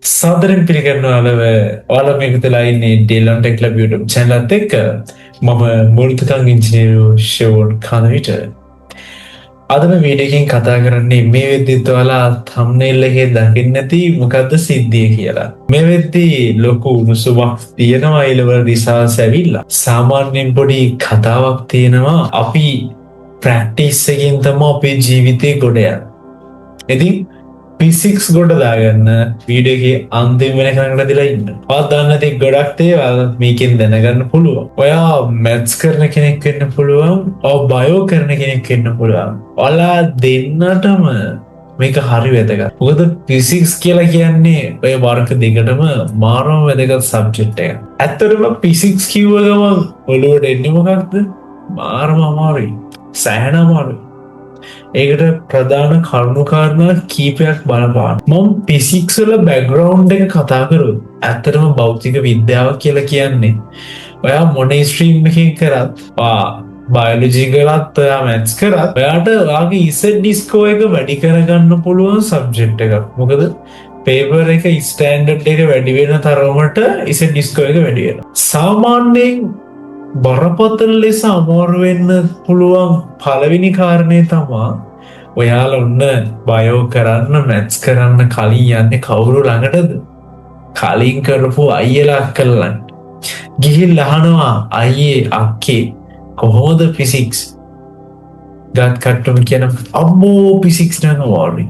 සාදරෙන් පිළිගන්නවාලව ඔයාලා මේක වෙලා ඉන්නේ ඩේලොන් ටෙක් ලැබ් YouTube channel එකත් එක්ක මම මුල්තකං ඉංජිනේරු ෂෝන් කනවිට අද මේ වීඩියෝ එකෙන් කතා කරන්නේ මේ වෙද්දිත් ඔයාලා thumbnail එකේ දකින්න ඇති මොකද්ද සිද්ධිය කියලා. මේ වෙද්දී ලොකු උණුසුමක් තියෙනවා ඊළවල රිසර්ච් ඇවිල්ලා. සාමාන්‍යයෙන් පොඩි කතාවක් තියෙනවා අපි ප්‍රැක්ටිස් එකෙන් තමයි අපේ ජීවිතේ ගොඩ යන්නේ. ඉතින් P6 ගොඩ දාගන්න වීඩියෝ එකේ අන්තිම වෙනකන් රැඳිලා ඉන්න. ඔයාලා දන්න ඇති ගොඩක් දේවල් මේකෙන් දැනගන්න පුළුවන්. ඔයා මැත්ස් කරන කෙනෙක් වෙන්න පුළුවන්, ඔයා බයෝ කරන කෙනෙක් වෙන්න පුළුවන්. ඔයාලා දෙන්නටම මේක හරි වැදගත්. මොකද P6 කියලා කියන්නේ ඔය වර්ග දෙකටම මාරම වැදගත් සබ්ජෙක්ට් එකක්. ඇත්තටම P6 කිව්ව ගමන් ඔළුවට එන්නේ මොකක්ද? මාරම අමාරුයි. සෑහෙන අමාරුයි. ඒකට ප්‍රධාන කරුණු කාරණා කීපයක් බලපාන. මම ෆිසික්ස් වල බෑග්ග්‍රවුන්ඩ් එක කතා කරොත් ඇත්තටම භෞතික විද්‍යාව කියලා කියන්නේ ඔයා මොන ස්ට්‍රීම් එකකින් කරත් බයොලොජි කරත් ඔයා මැත්ස් කරත් ඔයාට ඔයාගේ ඉසෙඩ් ස්කෝ එක වැඩි කරගන්න පුළුවන් සබ්ජෙක්ට් එකක්. මොකද පේපර් එක ස්ටෑන්ඩඩ් එක වැඩි වෙන තරමට ඉසෙඩ් ස්කෝ එක වැඩි වෙනවා. සාමාන්‍යයෙන් බරපතල ලෙස අමාරු වෙන්න පුළුවන් පළවෙනි කාරණේ තමා ඔයාලා ඔන්න බයෝ කරන්න මැත්ස් කරන්න කලින් යන්නේ කවුරු ළඟටද? කලින් කරපු අයියලා අක්කලා ගිහිල්ලා අහනවා අයියේ අක්කේ කොහොමද ෆිසික්ස් ගත් කට්ටම කියන අම්මෝ ෆිසික්ස් නම් අමාරුයි.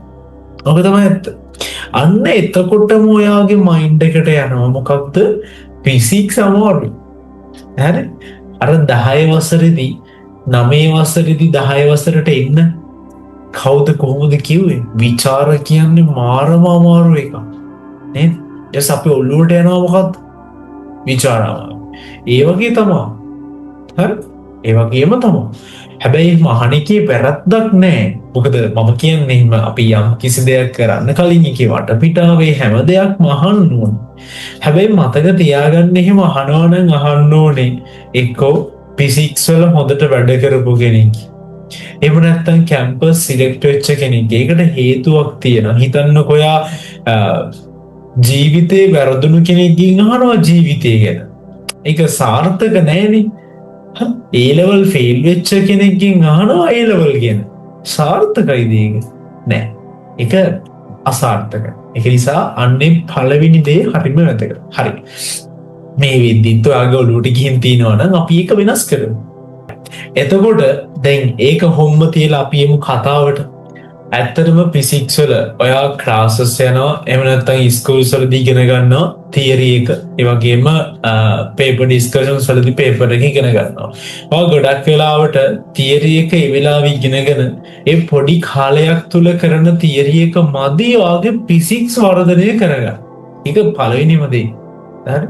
ඔක තමයි ඇත්ත. අන්න එතකොටම ඔයාගේ මයින්ඩ් එකට යනවා මොකක්ද? ෆිසික්ස් අමාරුයි. හරි? අර 10 වසරේදී 9 වසරේදී 10 වසරට එන්න කවුද කොහොමද කිව්වේ? විචාර කියන්නේ මාරම අමාරු එකක්. නේද? එස් අපි ඔළුවට යනවා මොකද්ද? විචාරාව. ඒ වගේ තමයි. හරි? ඒ වගේම තමයි. හැබැයි මහණිකේ වැරද්දක් නැහැ. මොකද මම කියන්නේ එහෙම අපි යම් කිසි දෙයක් කරන්න කලින් ඒකේ වටපිටාවේ හැම දෙයක්ම අහන්න ඕනේ. හැබැයි මතක තියාගන්න එහෙම අහනවා නම් අහන්න ඕනේ එක්කෝ ෆිසික්ස් වල හොඳට වැඩ කරපු කෙනෙක්. එහෙම නැත්නම් කැම්පස් සිලෙක්ට් වෙච්ච කෙනෙක්. ඒකට හේතුවක් තියෙනවා. හිතන්නකෝ ඔයා ජීවිතේ වැරදුණු කෙනෙක්ගෙන් අහනවා ජීවිතය ගැන. ඒක සාර්ථක නැහැනේ. A level fail වෙච්ච කෙනෙක්ගෙන් අහනවා A level ගැන. සාර්ථකයිද ඒක? නෑ. ඒක අසාර්ථකයි. ඒක නිසා අන්නේ පළවෙනි දේ හරිම වැදගත්. හරි. මේ විදිහට ඔයාගේ ඔළුවට ගිහින් තියනවා නම් අපි ඒක වෙනස් කරමු. එතකොට දැන් ඒක හොම්ම තියලා අපි යමු කතාවට. ඇත්තටම ෆිසික්ස් වල ඔයා ක්ලාසස් යනවා එහෙම නැත්නම් ස්කූල්ස් වලදී ඉගෙන ගන්නවා තියරි එක. ඒ වගේම පේපර් ඩිස්කෂන්ස් වලදී පේපර් එක ඉගෙන ගන්නවා. ඔයා ගොඩක් වෙලාවට තියරි එක ඒ වෙලාවෙ ඉගෙනගෙන ඒ පොඩි කාලයක් තුල කරන තියරි එක මදි ඔයාගේ ෆිසික්ස් වර්ධනය කරගන්න. ඒක පළවෙනිම දේ. හරි?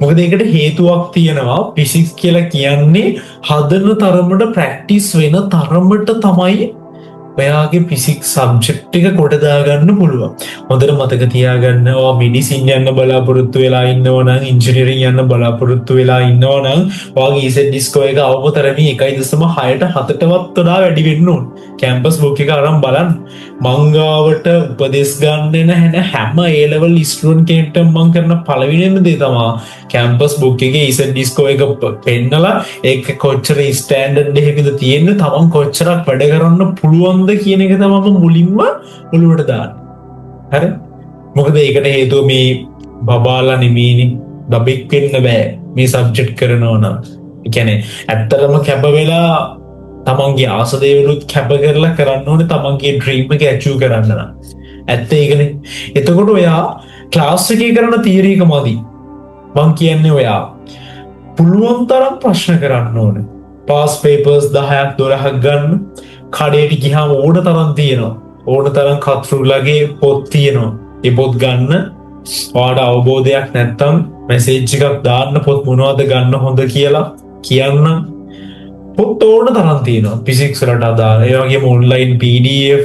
මොකද ඒකට හේතුවක් තියෙනවා. ෆිසික්ස් කියලා කියන්නේ හදන තරමට ප්‍රැක්ටිස් වෙන තරමට තමයි ඔයාගේ ෆිසික්ස් සබ්ජෙක්ට් එක කොට දාගන්න පුළුවන්. හොඳට මතක තියාගන්න ඔයා මෙඩිසින් යන්න බලාපොරොත්තු වෙලා ඉන්නවා නම් ඉන්ජිනියරින් යන්න බලාපොරොත්තු වෙලා ඉන්නවා නම් ඔයාගේ ඉසෙඩ් ස්කෝ එක අවමතරමේ 1.6ට 7ටවත් වඩා වැඩි වෙන්න ඕන. කැම්පස් බුක් එක අරන් බලන්න. මංගාවට උපදෙස් ගන්න නැහැන හැම A level ස්ටුඩන්ට් කෙනෙක්ට මම කරන පළවෙනිම දේ තමයි කැම්පස් බුක් එකේ ඉසෙඩ් ස්කෝ එක පෙන්නලා ඒක කොච්චර ස්ටෑන්ඩඩ් එකකද තියෙන්නේ තමන් කොච්චරක් වැඩ කරන්න පුළුවන් කියන එක තමයි මුලින්ම ඔළුවට දාන්න. හරි? මොකද ඒකට හේතුව මේ බබාලා නෙමෙයිනේ. බබෙක් වෙන්න බෑ මේ සබ්ජෙක්ට් කරනවා නම්. ඒ කියන්නේ ඇත්තටම කැප වෙලා තමන්ගේ ආස දේවලුත් කැප කරලා කරන්න ඕනේ තමන්ගේ ඩ්‍රීම් එක ඇචීව් කරන්න නම්. ඇත්ත ඒකනේ. එතකොට ඔයා ක්ලාස් එකේ කරන තියරි එක මදි. මං කියන්නේ ඔයා පුළුවන් තරම් ප්‍රශ්න කරන්න ඕනේ. පාස් පේපර්ස් 10ක් 12ක් ගන්න. කඩේට ගිහාම ඕන තරම් තියෙනවා. ඕන තරම් කතරුලගේ පොත් තියෙනවා. ඒ පොත් ගන්න. ඔයාට අවබෝධයක් නැත්තම් මැසේජ් එකක් දාන්න පොත් මොනවද ගන්න හොඳ කියලා කියන්න. පොත් ඕන තරම් තියෙනවා. ෆිසික්ස් වලට අදාළ. ඒ වගේම online PDF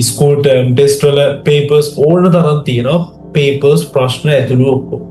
school term test වල පේපර්ස් ඕන තරම් තියෙනවා. පේපර්ස් ප්‍රශ්න ඇතුළු ඔක්කොම.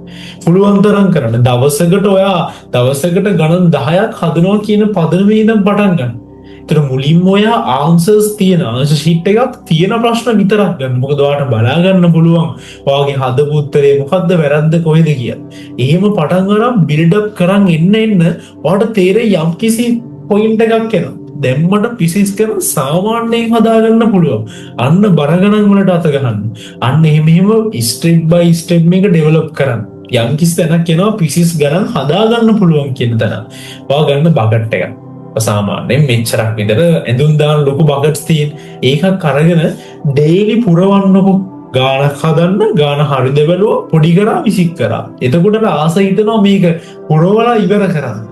පුළුවන් තරම් කරන්න. දවසකට ඔයා දවසකට ගණන් 10ක් හදනවා කියන පදනමේ ඉඳන් පටන් ගන්න. ඒතර මුලින්ම ඔයා ආන්සර්ස් තියෙන ආන්සර් ෂීට් එකක් තියෙන ප්‍රශ්න විතරක් ගන්න. මොකද ඔයාලට බලා ගන්න පුළුවන් ඔයාගේ හදපු උත්තරේ මොකද්ද වැරද්ද කොහෙද කියලා. එහෙම පටන් ගන්න බිල්ඩ් අප් කරන් එන්න ඔයාලට තේරෙයි යම්කිසි පොයින්ට් එකක් එනවා. දැම්මට පිසික්ස් කරන සාමාන්‍යයෙන් හදාගන්න පුළුවන්. අන්න බරගණන් වලට අත ගහන්න. අන්න එහෙම ස්ටෙප් බයි ස්ටෙප් මේක ඩෙවලොප් කරන්න. යම්කිසි තැනක් එනවා පිසික්ස් ගණන් හදාගන්න පුළුවන් කියන තැන. ඔයා ගන්න බකට් එකක්. සාමාන්‍යයෙන් මෙච්චරක් විතර ඇඳුම් දාන ලොකු බකට්ස් තියෙන. ඒකක් අරගෙන ඩේලි පුරවන්නකො. ගානක් හදන්න ගාන හරිද බැලුවා පොඩි කරා විසික් කරා. එතකොට ආස හිතනවා මේක පුරවලා ඉවර කරන්න.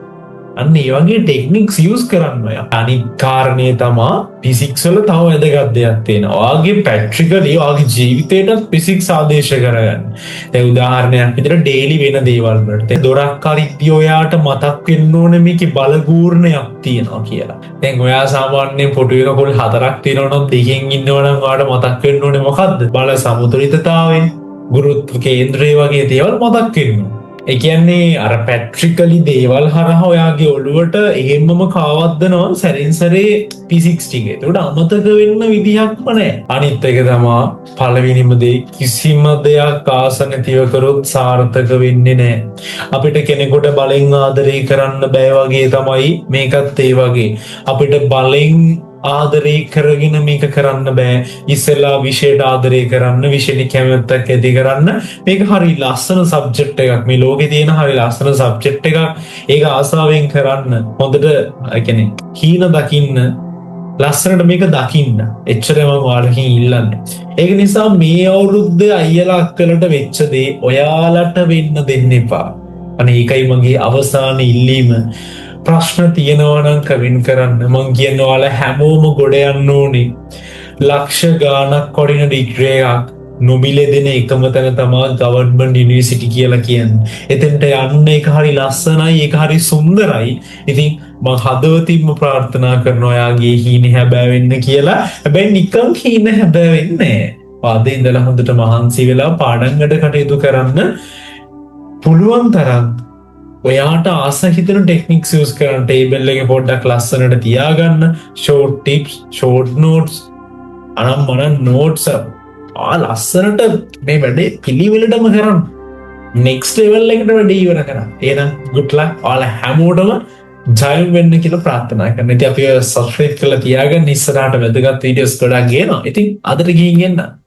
අන්න ඒ වගේ ටෙක්නික්ස් යූස් කරන්න ඔයා. අනිත් කාරණේ තමා ෆිසික්ස් වල තව වැදගත් දෙයක් තියෙනවා. ඔයාගේ ප්‍රැක්ටිකලි ඔයාගේ ජීවිතේට ෆිසික්ස් ආදේශ කරගන්න. දැන් උදාහරණයක් විදිහට ඩේලි වෙන දේවල් වලට දොරක් අරිද්දී ඔයාට මතක් වෙන්න ඕනේ මේකේ බලගූර්ණයක් තියෙනවා කියලා. දැන් ඔයා සාමාන්‍යයෙන් ෆොටෝ එක පොල් 4ක් තියෙනවා නම් දෙකෙන් ඉන්නවා නම් ඔයාට මතක් වෙන්න ඕනේ මොකද්ද? බල සමතුලිතතාවය, ගුරුත්ව කේන්ද්‍රය වගේ දේවල් මතක් වෙනවා. ඒ කියන්නේ අර පැට්‍රිකලි දේවල් හරහා ඔයාගේ ඔළුවට එහෙම්මම කාවද්දනවා සැරින් සැරේ ෆිසික්ස් ටික. ඒකට අමතක වෙන්න විදිහක්ම නැහැ. අනිත් එක තමයි පළවෙනිම දේ කිසිම දෙයක් ආස නැතිව කරොත් සාර්ථක වෙන්නේ නැහැ. අපිට කෙනෙකුට බලෙන් ආදරේ කරන්න බෑ වගේ තමයි මේකත් ඒ වගේ. අපිට බලෙන් ආදරේ කරගෙන මේක කරන්න බෑ. ඉස්සෙල්ලා විෂයට ආදරේ කරන්න, විෂයට කැමැත්තක් ඇති කරන්න. මේක හරි ලස්සන සබ්ජෙක්ට් එකක්. මේ ලෝකේ තියෙන හරි ලස්සන සබ්ජෙක්ට් එකක්. ඒක ආසාවෙන් කරන්න. හොඳට කියන්නේ හීන දකින්න, ලස්සනට මේක දකින්න. එච්චරම ඔයාලකින් ඉල්ලන්නේ. ඒක නිසා මේ අවුරුද්දේ අයියලා අක්කලට වෙච්ච දේ ඔයාලට වෙන්න දෙන්න එපා. අනේ ඒකයි මගේ අවසාන ඉල්ලීම. ප්‍රශ්න තියෙනවා නම් කමෙන්ට් කරන්න. මං කියන්නේ ඔයාලා හැමෝම ගොඩ යන්න ඕනේ. ලක්ෂ ගාණක් වටින ඩිග්‍රී එකක් නොමිලේ දෙන එකම තැන තමයි ගවර්න්මන්ට් යුනිවර්සිටි කියලා කියන්නේ. එතෙන්ට යන්න ඒක හරි ලස්සනයි, ඒක හරි සුන්දරයි. ඉතින් මං හදවතින්ම ප්‍රාර්ථනා කරනවා ඔයාගේ හීන හැබෑ වෙන්න කියලා. හැබැයි නිකන් හීන හැබෑ වෙන්නේ නැහැ. අද ඉඳලා හොඳට මහන්සි වෙලා පාඩම් වැඩ කටයුතු කරන්න පුළුවන් තරම් ඔයාට ආස හිතෙන ටෙක්නික්ස් යූස් කරන්න. ටේබල් එකේ පොඩ්ඩක් ලස්සනට තියාගන්න. ෂෝට් ටිප්ස්, ෂෝට් නෝට්ස්, අනම්මන නෝට්ස් ලස්සනට මේ වැඩේ පිළිවෙලටම කරන්න. නෙක්ස්ට් ලෙවල් එකට වැඩේ ඉවර කරන්න. එහෙනම් good luck. ඔයාලා හැමෝටම ජය වෙන්න කියලා ප්‍රාර්ථනා කරනවා. ඉතින් අපි සබ්ස්ක්‍රයිබ් කරලා තියාගන්න. ඉස්සරහට වැදගත් වීඩියෝස් ගොඩක් ගේනවා. ඉතින් අදට ගිහින් එන්න.